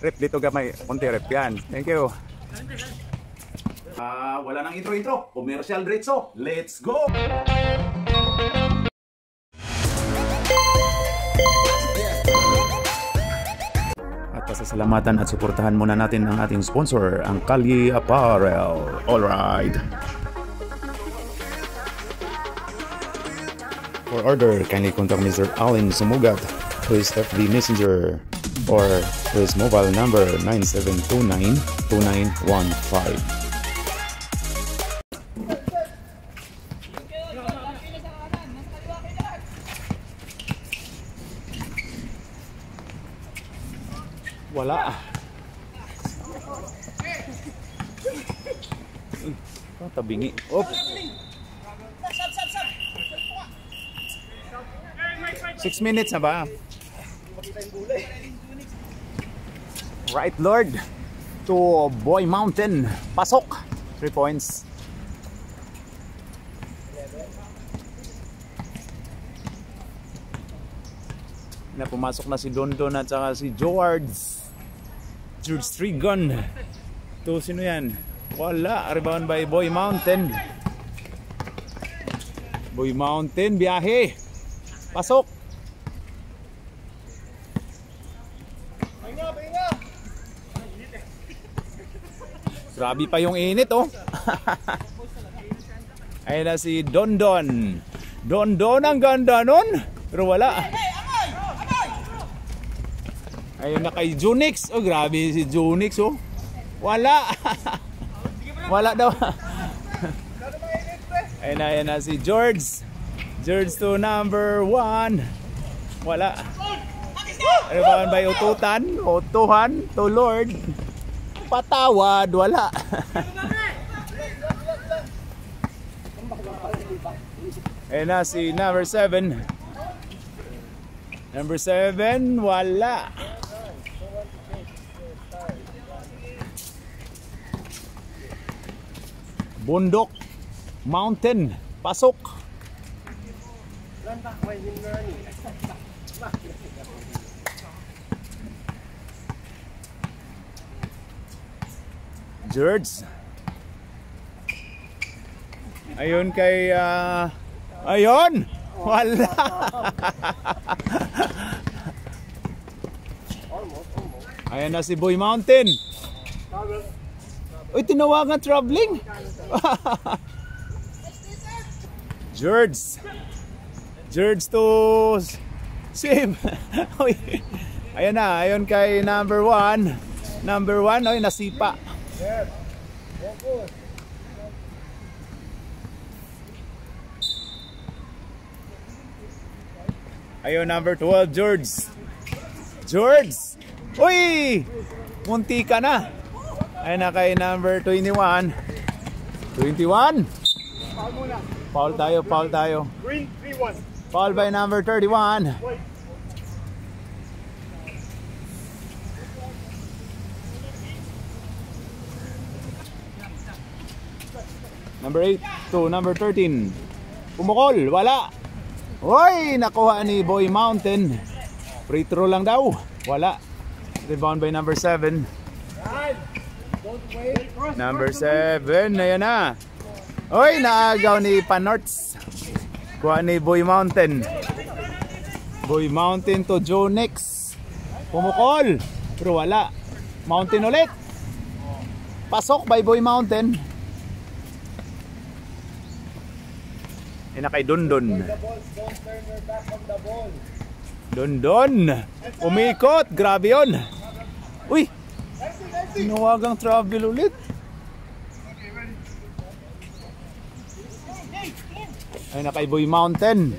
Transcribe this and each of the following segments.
Rep dito gamay. Konti rep yan. Thank you. Wala nang intro. Commercial diretso. Let's go! At pasasalamatan at suportahan muna natin ang ating sponsor, ang Kalye Apparel. Alright. For order, kindly contact Mr. Allen Sumugat to his FB Messenger or to his mobile number 9729-2915. Wala. Tabingi. Op. 6 minutes na ba? Right, Lord. To Boy Mountain. Pasok. 3 points. Na pumasok na si Dondon at saka si George Strigon. To sino yan? Wala. Rebound by Boy Mountain. Boy Mountain, biyahe. Pasok. Grabe pa yung init, oh. Ayun na si Dondon. Dondon ang ganda nun. Pero wala. Ayun na kay Junix. Oh, grabe si Junix, oh. Wala. Wala daw. Ayun na si George. George to number 1. Wala. Rebound by Ututan. Utuhan to Lord. Patawad. Wala. Ayun na si number 7. Number 7. Wala. Bundok Mountain. Pasok. George. Ayun kay ayun. Wala. Ayun na si Boy Mountain. Uy, tinawagan traveling. George. George to Sim. Ayun na, ayun kay number 1. Number 1, oy, nasipa. Ayun, number 12, George. George. Uy! Munti ka na. Ayun na kay number 21. 21. Foul tayo, foul tayo. Green, 3-1. Foul by number 31. Number 8 to number 13. Pumukol, wala. Hoy, nakuha ni Boy Mountain. Free throw lang daw. Wala. Rebound by number 7. Number 7, ayan na. Hoy, naagaw ni Panorts. Kuha ni Boy Mountain. Boy Mountain to Jonix. Pumukol. Pero wala. Mountain ulit. Pasok by Boy Mountain. Yan na kay Dondon. Dondon. Umikot. Grabe yun. Uy. Tinawagang travel ulit. Ayun na kay Boy Mountain.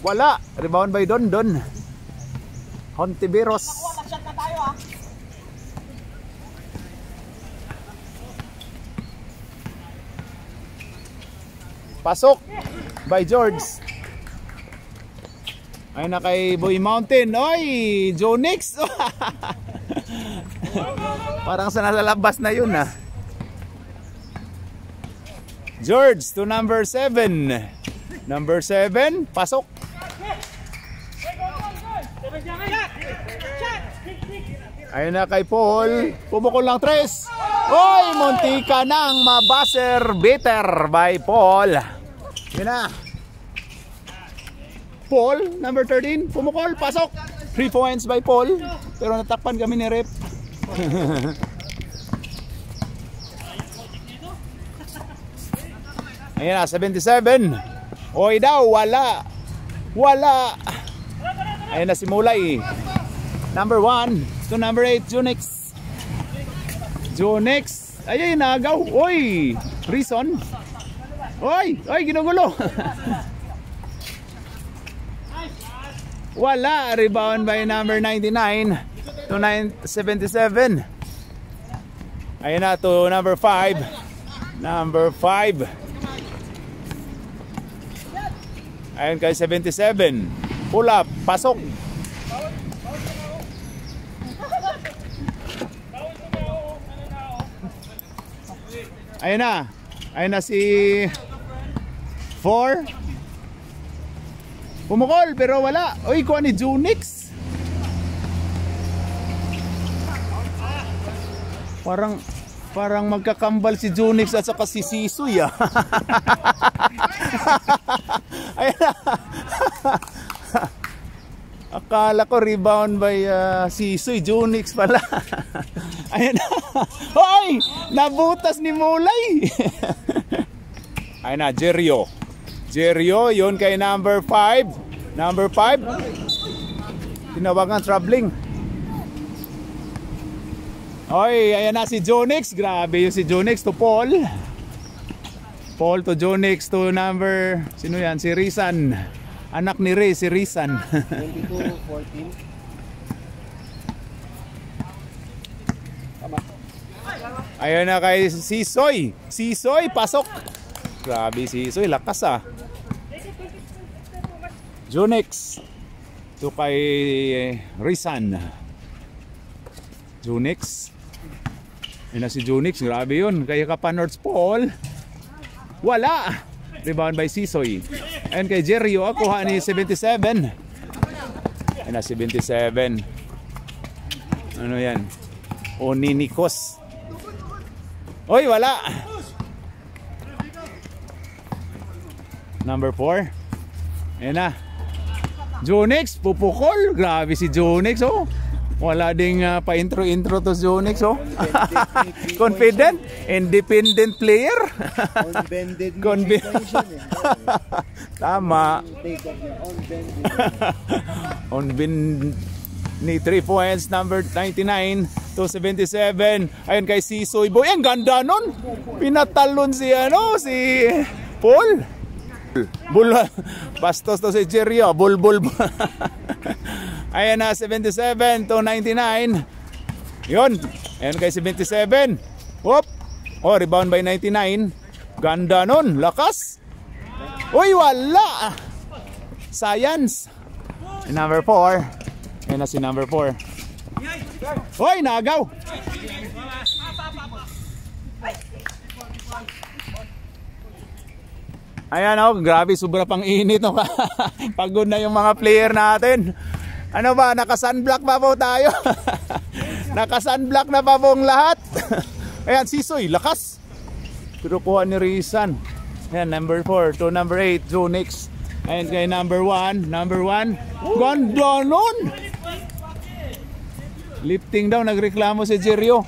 Wala. Rebound by Dondon. Hontiveros. Pasok by George. Ayun na kay Boy Mountain. Oy, Jonix. Parang sa nalalabas na yun, ah. George to number 7. Number 7, pasok. Ayun na kay Paul. Pumukol lang 3. Oy, muntika nang ma-buzzer beater by Paul. Yun na. Paul, number 13. Pumukol, pasok. 3 points by Paul. Pero natakpan kami ni Rep. Ayun na, 77. Oy daw, wala. Wala. Ayun na si Mulay. Number 1 to number 8, Junix. Junix. Ayun, nagaw. Oy, Reason. Oy, ginugulo. Wala. Rebound by number 99 to 77. Ayun na to number 5. Number 5. Ayun kay 77. Pull up, pasok. Ayun na. Ayun na si 4. Pumukol pero wala. Uy, kuha ni Junix. Parang magkakambal si Junix at saka si Sisoy ah. Ayun na. Akala ko rebound by Sisoy. Junix pala. Ayun na. Hoy! Nabutas ni Mulay. Ayun na, Jerio. Jerio, yun kay number 5. Number 5. Tinawagan troubling. Oy, ayan na si Jonix. Grabe yung si Jonix to Paul. Paul to Jonix to number, sino yan? Si Rizan. Anak ni Ray, si Rizan. 22-14. Ayan na kay Sisoy. Sisoy, pasok. Grabe Sisoy, lakas ah. Jonix to kay Rizan. Jonix. Ayan na si Jonix, grabe yun. Kaya ka pa North Paul. Wala. Rebound by Sisoy. Ayan kay Jerio, kuha ni 77. Ayan na 77. Ano yan? Oninikos. Oy, wala. Number 4. Ayan na. Jonix, pupukol. Grabe si Jonix, oh. Wala ding pa-intro-intro to Jonix, oh. Confident, independent player. Tama. On bin ni 3 points, number 99 to 77. Ayun kay Sisoy Boy. Ang ganda nun. Pinatalon si Paul. Bastos to si Jerio. Bulbul. Ayan na 77 to 99. Yun. Ayan kay 77. Whoop. Oh, rebound by 99. Ganda nun. Lakas. Uy, wala. Science. Number 4. Ayan na si number 4. Uy, nagaw. Ayan oh, grabe, sobra pang init no. Pagod na yung mga player natin. Ano ba, naka-sunblock pa po tayo. Naka-sunblock na pa pong lahat. Ayan, Sisoy, lakas. Pinukuha ni Rizan. Ayan, number 4 to number 8, Jonix. Ayan kay number 1. Number 1. Ganda nun. Lifting daw, nagreklamo si Jerio.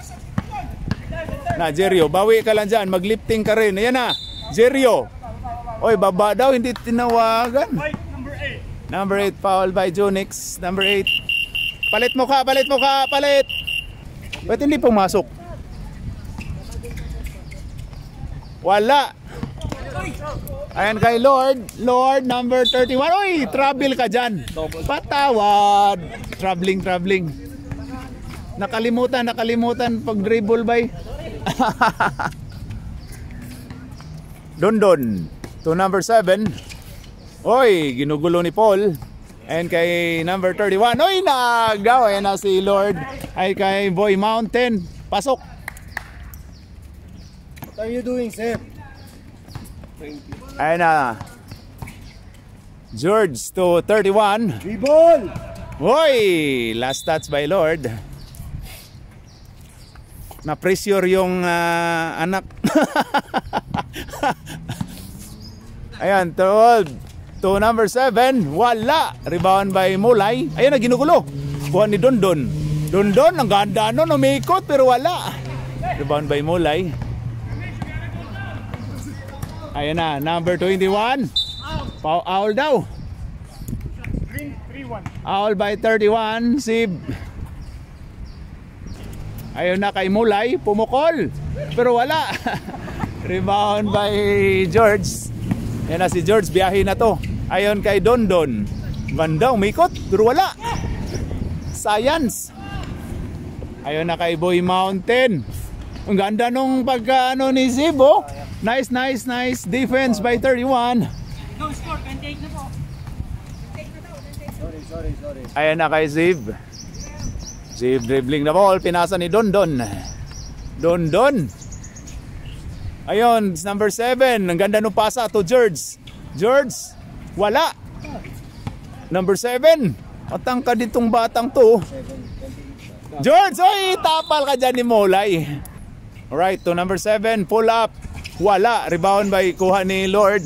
Na, Jerio, bawi ka lang dyan. Mag-lifting ka rin. Ayan na, Jerio. Oy, baba daw, hindi tinawagan. Number 8, foul by Jonix. Number 8. Palit mo ka, palit mo ka, palit. Ba't hindi pumasok? Wala. Ayan kay Lord. Lord, number 31. Oy, trouble ka dyan. Patawad. Troubling. Nakalimutan pag dribble by. Dondon. To number 7. Oy, ginugulo ni Paul. And kay number 31. Oy, nagaw. Ayan na si Lord. Ay kay Boy Mountain. Pasok. What are you doing, sir? Ayan na. George to 31. Dribble! Oy, last touch by Lord. Na pressure yung anak. Ayan, to number 7. Wala. Rebound by Mulay. Ayan na, ginugulo. Kuha ni Dondon. Dondon, ang ganda nun, umikot pero wala. Rebound by Mulay. Ayan na, number 21. Foul daw. Foul by 31. Sib. Ayun na kay Mulay, pumukol. Pero wala. Rebound by George. Yan na si George, biyahe na to. Ayun kay Dondon. Ganda, umikot, pero wala. Science. Ayun na kay Boy Mountain. Ang ganda nung pagka ni Zibo. Nice defense by 31. Go score, 28 na po. Sorry. Ayun na kay Ziv. Ziv dribbling the ball, pinasa ni Dondon. Dondon. Ayun, number 7. Ang ganda nung pasa to George. George, wala. Number 7. Atang ka ditong batang to. George, oy, tapal ka dyan ni Molay. Alright, to number 7, pull up. Wala, rebound by kuha ni Lord.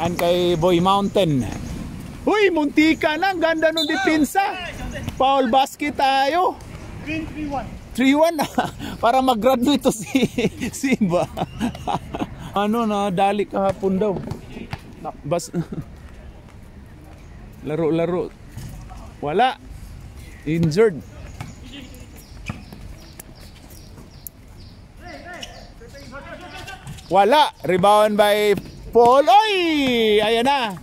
And kay Boy Mountain. Uy, muntika na, ang ganda nung depensa. Foul basket tayo. 3-1 na. Para mag-graduate to si Simba. Ano na, dali kahapon daw. Laro. Wala. Injured. Wala. Rebound by Paul. Oy! Ayan na.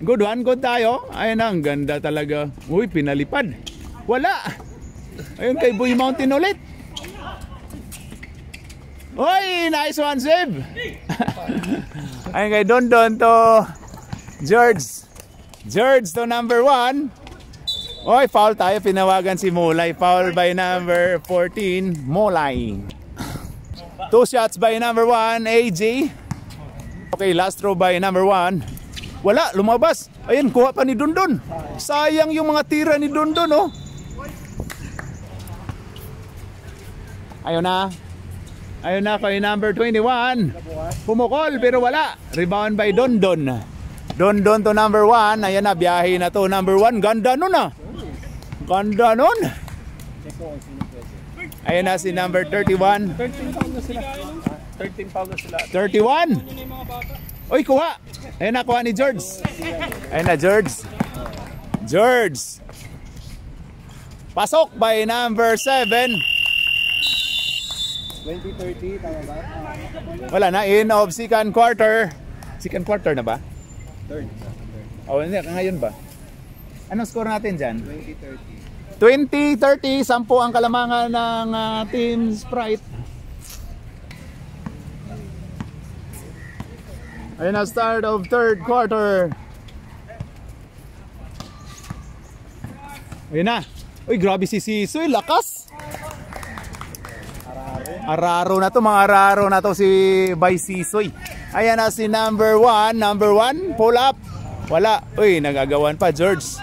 Good one. Good tayo. Ayan na. Ang ganda talaga. Uy, pinalipad. Wala. Ayun kay Boy Mountain ulit. Oy! Nice one, save. Ayun kay Dondon to George. George to number 1. Oy, foul tayo. Pinawagan si Mulay. Foul by number 14, Mulay. 2 shots by number 1, AJ. Okay, last throw by number 1. Wala, lumabas. Ayun, kuha pa ni Dondon. Sayang yung mga tira ni Dondon, oh. Ayun na kay number 21. Pumukol pero wala. Rebound by Dondon. Dondon to number 1. Ayan na, biyahe na to number 1. Ganda nun ah. Ganda nun. Ayan na si number 31. 13 foul na sila. 31. Oy, kuha. Ayan na, kuha ni George. Ayan na, George. Pasok by number 7. 20-30, tama ba? Wala na, in of second quarter. Second quarter na ba? Third. Oh, hindi, ngayon ba? Anong score natin dyan? 20-30. 20-30, 10 ang kalamangan ng Team Sprite. Ayun na, start of third quarter. Ayun na. Uy, grabe si Sisoy, lakas. Araro na to, mga araro na to si Bay Sisoy. Ayan na si number 1, pull up. Wala. Uy, nagagawan pa, George.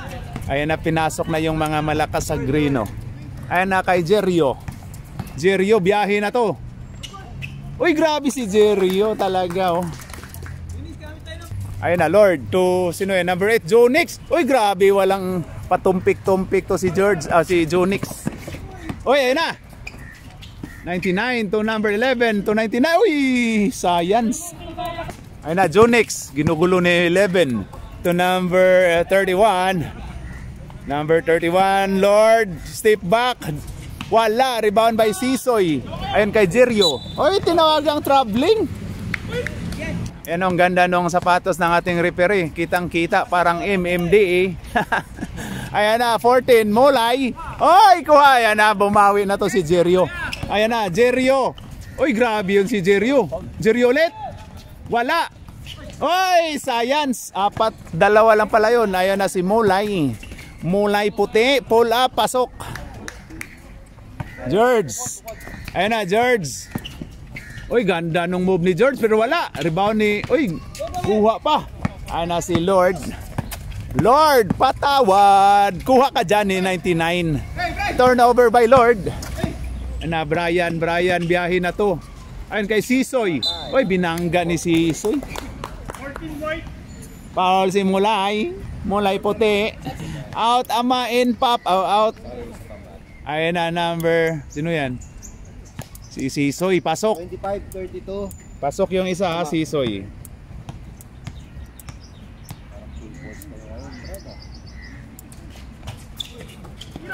Ayan na, pinasok na yung mga malakas sa green, oh. Ayan na kay Jerio. Jerio, biyahe na to. Uy, grabe si Jerio talaga, oh. Ayan na, Lord, to sino yan? Number 8, Jonix. Uy, grabe, walang patumpik-tumpik to si George, si Jonix. Uy, ayan na. 99 to number 11 to 99. Uy, science. Ayan na, Jonix. Ginugulo ni 11 to number 31. Number 31, Lord. Step back. Wala. Rebound by Sisoy. Ayan kay Jerio. Uy, tinawagang traveling. Ayan, ang ganda nung sapatos ng ating referee. Kitang-kita, parang MMDA. Ayan na, 14, Mulay. Oy, kuha. Ayan na, bumawi na to si Jerio. Ayan na, Jerio. Uy, grabe yun si Jerio. Jerio ulit. Wala. Oy, science. 2 lang pala yun. Ayan na si Mulay. Mulay puti. Pull up, pasok. George. Ayan na, George. Uy, ganda nung move ni George pero wala. Rebound ni... Uy, kuha pa. Ayan na si Lord. Lord, patawad. Kuha ka dyan ni 99. Turnover by Lord. Na Brian, biyahe na to. Ayun kay Sisoy. Oy, binangga ni Sisoy. Foul si Mulay. Mulay puti. Out ama in pop. Out. Ayun na number. Sino yan? Si Sisoy. Pasok. 25-32. Pasok yung isa, Sisoy.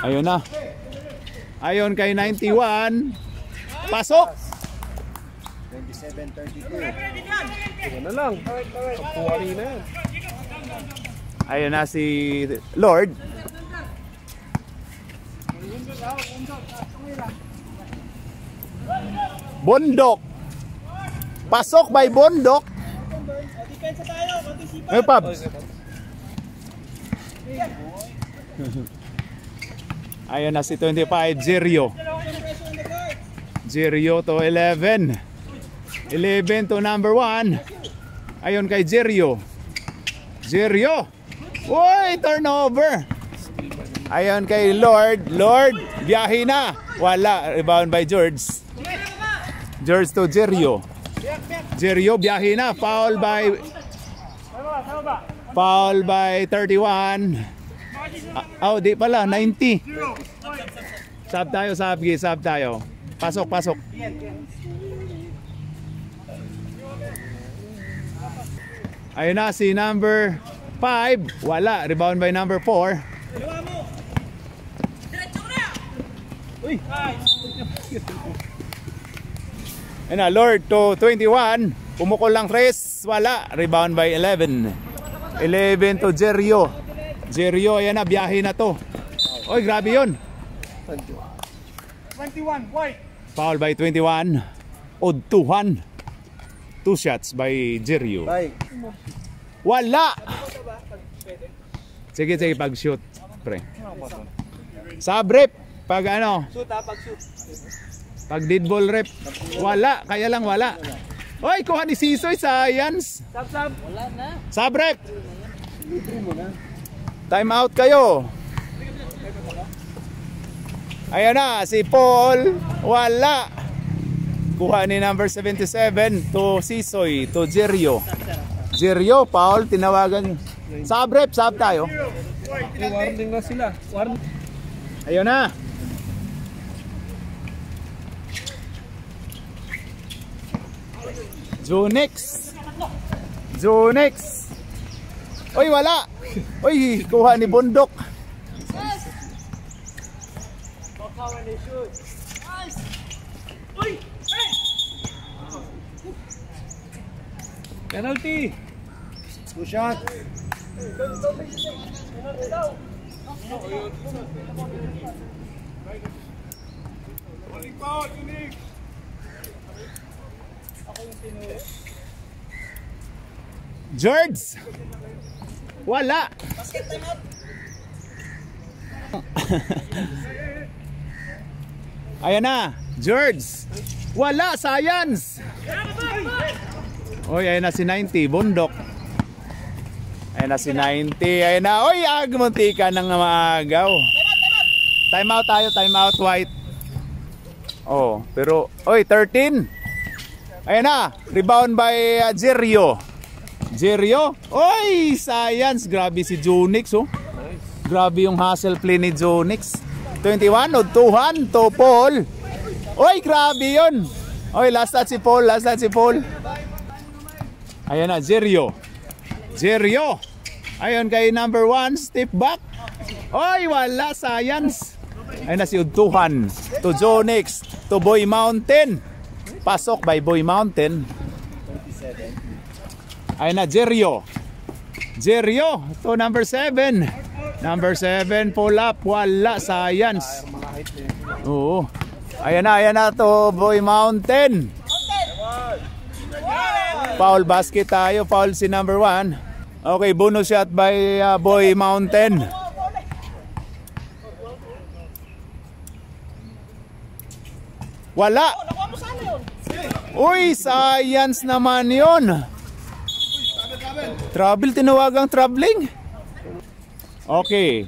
Ayun na. Ayun kay 91. Pasok. 27-32. Ano na lang. Kapuwari na yan. Ayun na si Lord. Bondok. Pasok by Bondok. Hey, Pabs. Ayun na si 25, Jerio. Jerio to 11. 11 to number 1. Ayun kay Jerio. Jerio. Uy, turnover. Ayun kay Lord. Lord, biyahe na. Wala, rebound by George. George to Jerio. Jerio, biyahe na. Foul by 31. Oh, di pala, 90. Sub tayo, sub tayo. Pasok. Ayun na si number 5. Wala, rebound by number 4. Ayun na, Lord to 21. Pumukol lang 3. Wala, rebound by 11. 11 to Jerio. Jerio, ayan na, biyahe na to. Oy, grabe yun. 21, white. Foul by 21. Odd 2-1. 2 shots by Jerio. Wala. Sige, pag-shoot. Pre. Sub-rep. Pag ano? Pag dead ball rep. Wala. Kaya lang wala. Oy, kuha ni Sisoy. Science. Sub. Wala na. Sub-rep. Time out kayo. Ayan na, si Paul. Wala. Kuha ni number 77 to Sisoy, to Jerio. Jerio, Paul, tinawagan. Sub tayo. Warning na sila. Ayun na. Zonex. Oy, wala. Oy, kuha ni Bondok. Penalty. Two shot. George. Wala. Ayan na, George. Wala, science. Oy, ayan na si 90, Bondok. Ayan na si 90, ayan na. Oy, agmunti ka ng maagaw. Time out tayo, time out, White. Oh, pero, oy, 13. Ayan na, rebound by Jerio. Oy, science. Grabe si Jonix, oh. Grabe yung hustle play ni Jonix. 21, o 2-1 to Paul. Oy, grabe yun. Oy, last touch si Paul. Ayan na, Jerio. Ayun kay number 1, step back. Oy, wala, science. Ayun na si Udtuhan to Jonix, to Boy Mountain. Pasok by Boy Mountain. Ayun na, Jerio to number 7. Number 7, pull up. Wala, science. Oo. Ayan na to Boy Mountain. Foul basket tayo. Foul si number 1. Okay, bonus shot by Boy Mountain. Wala. Uy, science naman yun. Trouble, tinawagang troubling. Okay.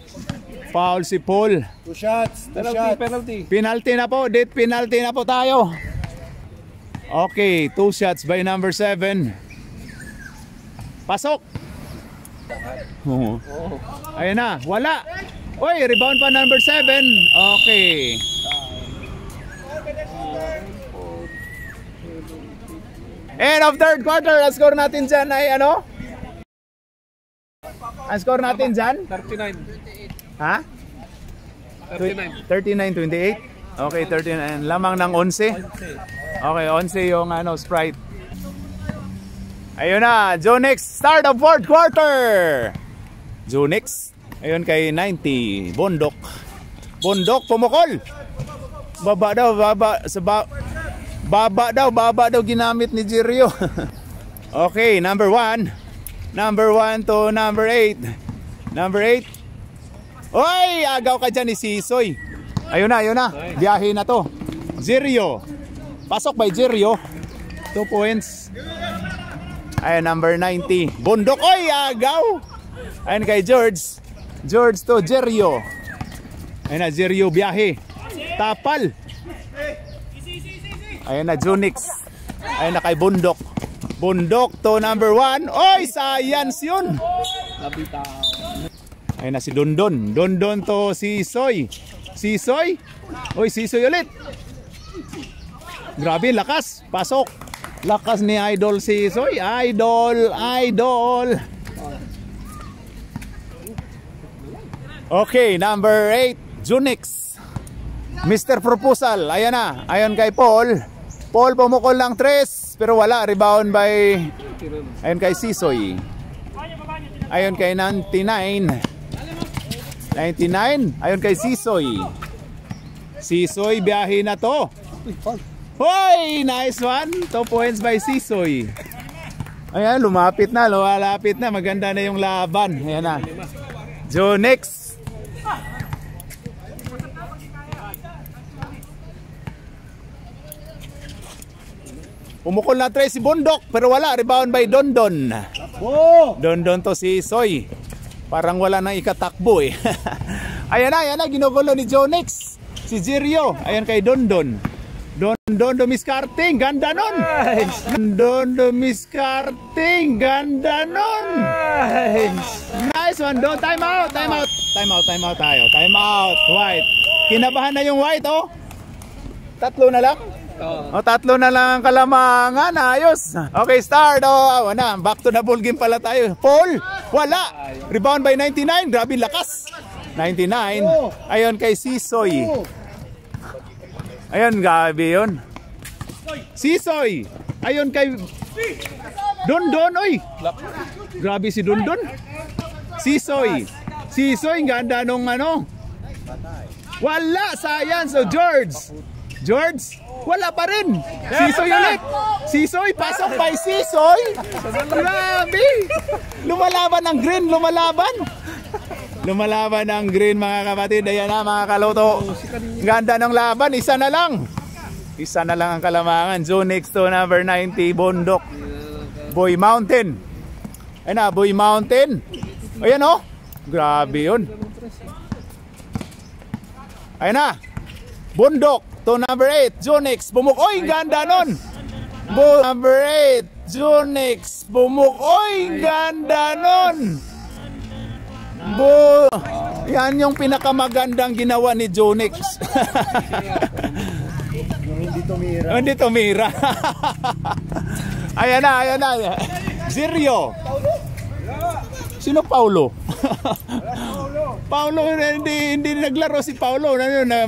Foul si Paul. 2 shots. 2 Penalty, shots. penalty. Penalty na po. Penalty na po tayo. Okay, 2 shots by number 7. Pasok. Oh. Ayun na, wala. Oy, rebound pa number 7. Okay. End of third quarter. Ang score natin dyan ay ano? Ang score natin dyan? 39. Ha? 39. 39-28. Okay, 39. Lamang ng 11. Okay, 11 yung ano, Sprite. Ayun na, Jonix, start of fourth quarter. Jonix, ayun kay 90. Bundok. Bundok, pumukol. Baba daw, baba daw ginamit ni Jirio. Okay, number 1. Number 1 to number 8. Number 8. Oy, agaw ka dyan ni Sisoy. Ayun na. Biyahe na to. Jirio. Pasok by Jirio. 2 points. Ayun, number 90. Bundok. Oy, agaw. Ayun kay George. George to Jirio. Ayun na, Jirio biyahe. Tapal. Ayun na, Junix. Ayun na kay Bundok. Bundok to number 1. Oy, science yun. Ayun na si Dondon. Dondon to Sisoy. Sisoy. Oy, Sisoy ulit. Grabe, lakas. Pasok. Lakas ni Idol Sisoy. Idol. Okay, number 8. Junix. Mr. Proposal. Ayan na. Ayon kay Paul. Paul pumukol ng 3. Pero wala. Rebound by... Ayon kay Sisoy. Ayon kay 99. 99. Ayon kay Sisoy. Sisoy, biyahe na to. Hoy! Nice one. 2 points by Sisoy. Ayan, lumapit na. Maganda na yung laban. Ayan na. Jonix. Pumukol na 3 si Bundok. Pero wala. Rebound by Dondon. Dondon to si Sisoy. Parang wala nang ikatakbo eh. Ayan na. Ginugulo ni Jonix. Si Jirio. Ayan kay Dondon. Dondon dumiskarting. Ganda nun. Dondon dumiskarting. Ganda nun. Nice one. Don't. Time out tayo. Time out. White. Kinabahan na yung White oh. 3 na lang. O, 3 na lang ang Kalamangan. Ayos. Okay, start. O, wala. Back to the ball game pala tayo. Paul, wala. Rebound by 99. Grabe lakas. 99. Ayon kay Sisoy. Ayon, grabe yun. Sisoy. Ayon kay Dondon. Oy. Grabe si Dondon. Sisoy. Sisoy, ganda nung ano. Wala. Sayang. So, George, wala pa rin. Sisoy ulit. Sisoy, pasok by Sisoy. Grabe. Lumalaban ng green, Lumalaban ng green mga kapatid. Ayan na mga kaloto. Ganda ng laban, isa na lang ang Kalamangan. Jonix to number 90, Bundok. Boy Mountain. Ayan na, Boy Mountain. Ayan oh. Grabe yun. Ayan na. Bundok to number 8, Jonix, Oy, ganda nun. Number 8, Jonix, Oy, ganda nun. Yan yung pinakamagandang ginawa ni Jonix. Hindi tumira. Ayan na. Jirio. Sino Paulo? Paulo, hindi naglaro si Paulo.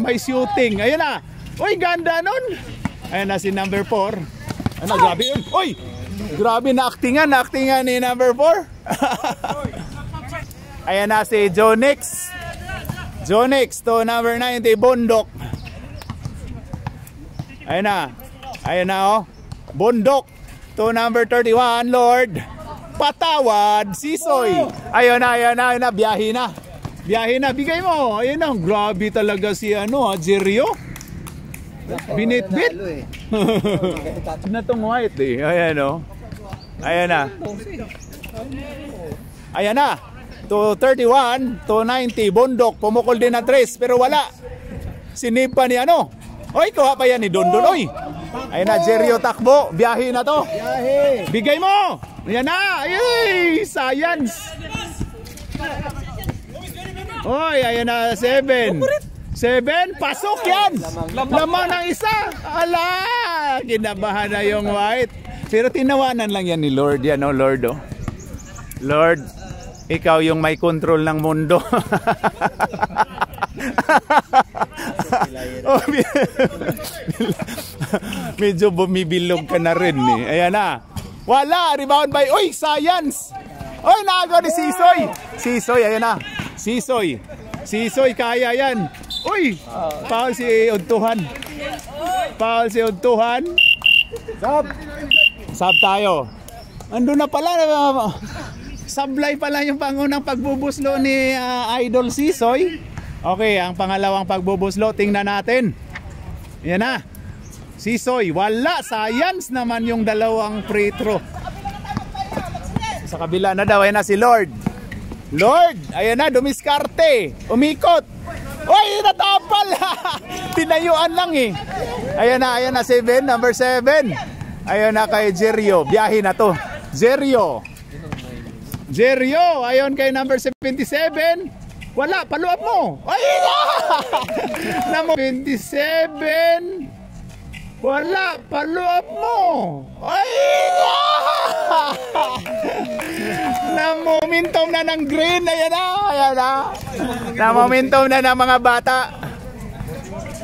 May shooting. Ayan na. Uy, ganda nun. Ayan na si number 4. Ano, grabe yun. Uy, grabe na actingan ni number 4. Ayan na si Jonix. Jonix to number 90, Bundok. Ayan na oh. Bundok to number 31, Lord. Patawad, Sisoy. Ayun na, biyahe na. Bigay mo. Ayun na, grabe talaga si Jirio. Binitbit. Na tong White eh. Ayan na. to 31, to 90. Bundok, pumukol din na 3, pero wala. Sinip pa ni ano. Oy, kuha pa yan ni Dondon. Oy, ayun na, Jerio takbo. Biyahe na to. Biyahe. Bigay mo. Yan na. Ay, science. Oy, ayun na, 7. 7, pasok yan. Lamang ng isa. Ala, kinabahan na yung white. Pero tinawanan lang yan ni Lord. Yan o, Lord o. Lord, ikaw yung may control ng mundo. Oh, medyo bumibilog ka na rin eh. Ayan na. Wala, rebound by, uy, science. Uy, nakagaw ni Sisoy. Sisoy, ayan na. Sisoy. Sisoy, kaya yan. Uy, foul si Udtuhan. Foul si Udtuhan. Sab. Sab tayo. Ando na pala. Sablay pala yung pangunang pagbubuslo ni Idol Sisoy. Okay, ang pangalawang pagbubuslo, tingnan natin. Yan na. Sisoy, wala. Science naman yung dalawang free throw. Sa kabila na daw, ayan na si Lord. Lord, ayan na, dumiskarte. Umikot. Uy, natapal. Tinayuan lang eh. Ayan na 7, number 7. Ayan na kay Jerio. Biyahe na to. Jerio. Jerio, ayon kay number 77. Wala, paluap mo. Ay na! Number 27. Wala, paluap mo. Ay na! Na-momentum na ng green. Ayan na, ayan na. Na-momentum na ng mga bata.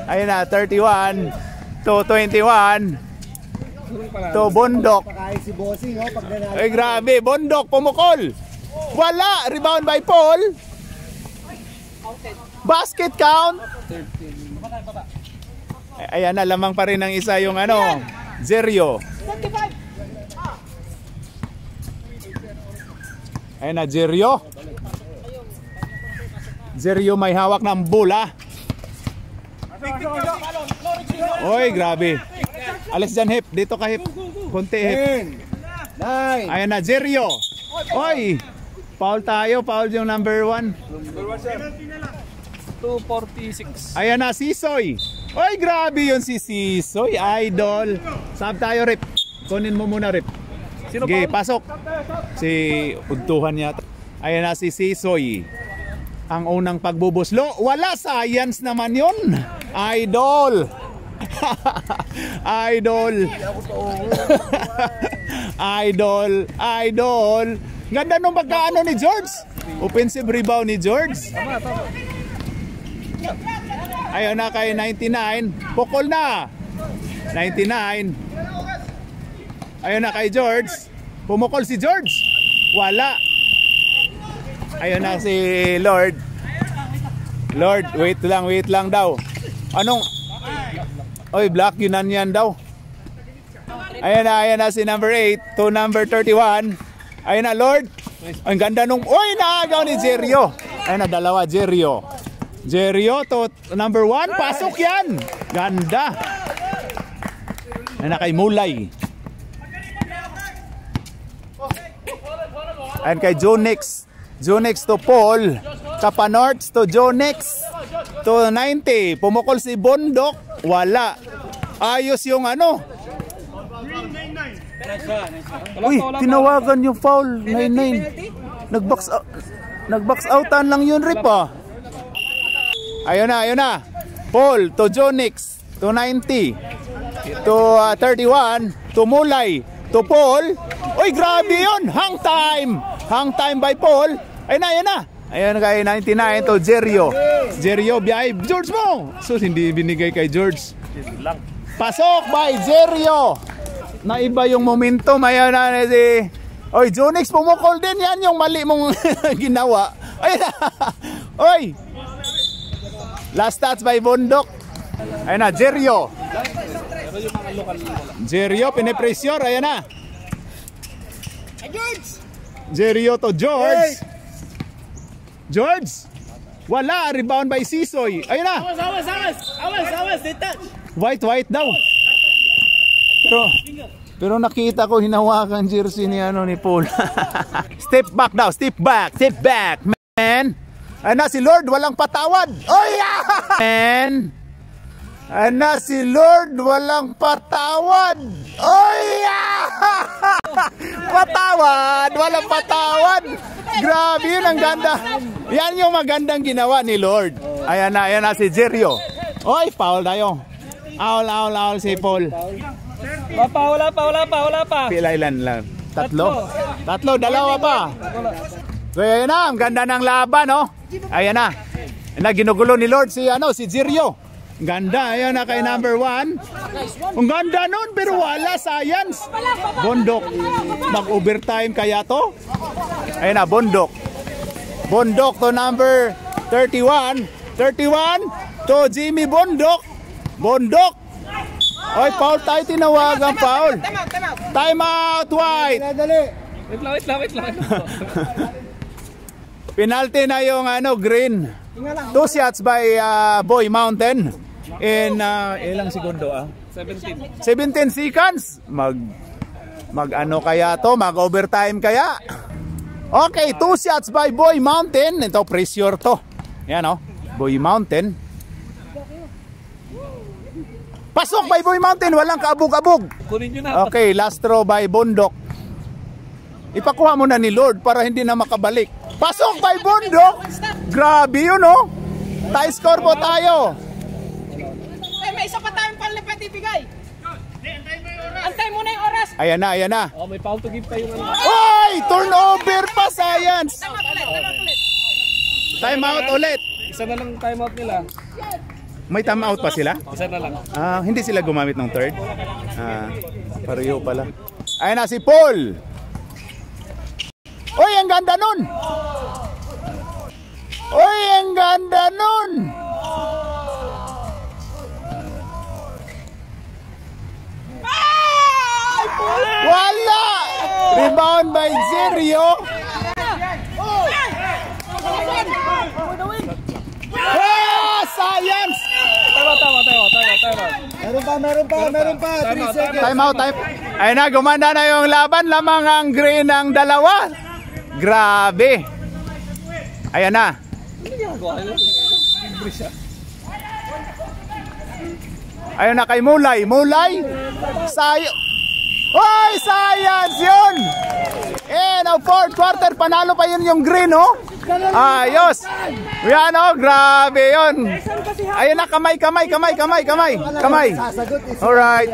Ayan na, 31 to 21 to Bundok. Pakain si Bossing, oh, pag nanalo. Ay grabe, Bundok pumukol. Wala, rebound by Paul. Basket count. Ayan na, lamang pa rin ang isa yung ano, Jerio. Ayan na, Jerio. Jerio may hawak ng bola. Oy, grabe. Alis dyan, hip. Dito ka, hip. Kunti, hip. 9. Ayan na, Jerio. Oy, foul tayo. Foul yung number 1. 246. Ayan na, Sisoy. Oy, grabe yun si Sisoy. Idol. Sab tayo, Rip. Kunin mo muna, Rip. Sige, pasok. Si Udtuhan yata. Ayan na si Sisoy. Ang unang pagbubuslo. Wala, science naman yun. Idol. Idol. Idol. Ganda nung pagkaano ni George. Offensive rebound ni George. Ayun na kay 99. Pukol na. 99. Ayun na kay George. Pumukol si George. Wala. Ayun na si Lord. Lord, wait lang daw. Anong? Oy, black yun yan daw. Ayun na si number 8 to number 31. Ayun na, Lord. Ang ganda nung, oy, naagaw ni Jerio. Ayun na, dalawa, Jerio. Jerio to number 1, pasok yan. Ganda. Ayun na kay Mulay. Ayun kay Jonix. Jonix to Paul. Kapanorts to Jonix. To 90. Pumukol si Bundok. Wala. Ayos yung ano. Uy, tinawagan yung foul. 9-9. Nag-box outan lang yun, Rip ah. Ayun na. Paul to Jonix. To 90. To 31. To Mulay. To Paul. Uy, grabe yun. Hang time. Hang time by Paul. Ayun na. Ayun kay 99 to Jerio. Jerio biyahe. George mo. So hindi binigay kay George. Pasok by Jerio. Naiba yung momentum. Ayun na si... Oy, Jonix pumukol din. Yan yung mali mong ginawa. Ayun na. Oy. Last touch by Bundok. Ayun na, Jerio. Jerio, pinipressure. Ayun na. Jerio to George. George. Wala, rebound by Sisoy. Ayun na. Awas, they touch. White daw. Pero Pero nakita ko hinawakan jersey ni ni Paul. Step back daw, step back, man. Ana si Lord, walang patawad. Oh yeah! Man. Ana si Lord, walang patawad. Oh yeah! Patawad, walang patawad. Grabe yun, ang ganda. Yan yung magandang ginawa ni Lord. Ayan na si Jerio. Oy, foul tayo. Aul si Paul. Wala pa. Pilailan lang. Tatlo, dalawa pa. So ayan na, ang ganda ng laban, no? Ayan na. Ginugulo ni Lord si Jerio. Ganda, ayan na kay number 1. Ang ganda nun, pero wala, science. Bondok. Mag-overtime kaya to? Ayan na, Bondok. Bondok to number 31. 31 to Jimmy Bondok. Bondok. Oy, foul tayo, tinawagan foul. Time out, White. Dali. Wait lang. Penalty na yung green. 2 shots by Boy Mountain. In ilang segundo 17 seconds. Mag kaya to? Mag-overtime kaya? Okay, 2 shots by Boy Mountain. Ito pressure to. Yan Boy Mountain. Pasok by Boy Mountain, walang kaabog-abog. Kunin nyo na. Okay, last throw by Bondok. Ipakuha mo na ni Lord para hindi na makabalik. Pasok by Bondok. Grabe yun, Tie score po tayo. May isa pa tayong panlipat ibigay. Antay mo na yung oras. Ayan na. May foul to give pa yung Oy! Turnover pa, Science! Time out ulit. Isa na lang timeout nila. May time out pa sila? Isa na lang. Hindi sila gumamit ng third? Pareho pala. Ayan na si Paul. Oy, ang ganda nun! Wala! Rebound by Jerio. Science! Meron pa. 3 seconds. Time out. Ayun na, gumanda na yung laban. Lamang ang green ng dalawa. Grabe. Ayan na. Ayun na kay Mulay. Hoy, science yun! Fourth quarter, panalo pa yun yung green, Ayos! Yan, grabe yun! Ayun na, kamay! Sasagot. Alright.